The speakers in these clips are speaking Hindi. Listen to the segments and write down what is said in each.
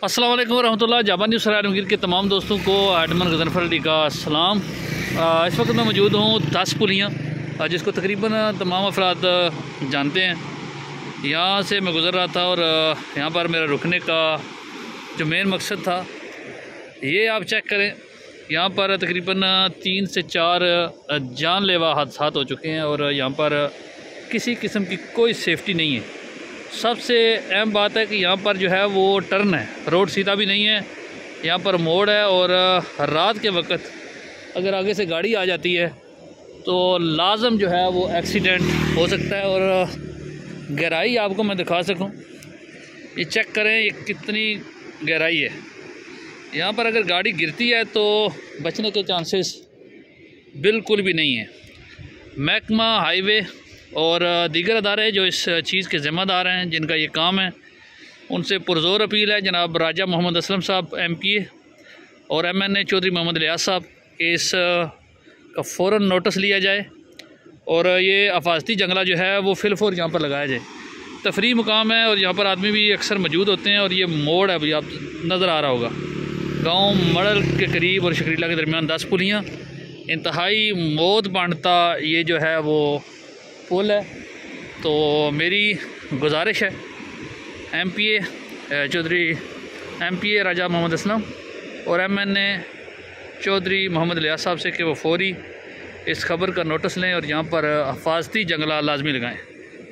अस्सलाम वालेकुम रहमतुल्लाह। जाबा न्यूज़ सरायनगीर के तमाम दोस्तों को एडमन गजनफर अली का सलाम। इस वक्त मैं मौजूद हूँ 10 पुलियाँ, जिसको तकरीबन तमाम अफराद जानते हैं। यहाँ से मैं गुज़र रहा था और यहाँ पर मेरा रुकने का जो मेन मकसद था, ये आप चेक करें। यहाँ पर तकरीबन 3 से 4 जानलेवा हादसा हो चुके हैं और यहाँ पर किसी किस्म की कोई सेफ्टी नहीं है। सबसे अहम बात है कि यहाँ पर जो है वो टर्न है, रोड सीधा भी नहीं है, यहाँ पर मोड़ है और रात के वक्त अगर आगे से गाड़ी आ जाती है तो लाजम जो है वो एक्सीडेंट हो सकता है। और गहराई आपको मैं दिखा सकूं, ये चेक करें ये कितनी गहराई है। यहाँ पर अगर गाड़ी गिरती है तो बचने के चांसेस बिल्कुल भी नहीं है। महकमा हाईवे और दीगर अदारे जो इस चीज़ के ज़िम्मेदार हैं, जिनका ये काम है, उनसे पुरज़ोर अपील है जनाब राजा मोहम्मद असलम साहब MPA और MNA चौधरी मोहम्मद लियास साहब के इस का फ़ौरन नोटिस लिया जाए और ये हिफाजती जंगला जो है वो फिलफौर यहाँ पर लगाया जाए। तफरी मुकाम है और यहाँ पर आदमी भी अक्सर मौजूद होते हैं। और ये मोड़ है, भाई आप नज़र आ रहा होगा, गाँव मड़ल के करीब और शकरीला के दरमियान 10 पुलियाँ, इंतहाई मौत बांटता ये जो है वो पुल है। तो मेरी गुजारिश है MPA राजा मोहम्मद असलम और MNA चौधरी मोहम्मद लियास साहब से कि वो फौरी इस खबर का नोटिस लें और यहाँ पर हिफाजती जंगला लाजमी लगाएं।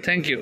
Thank you.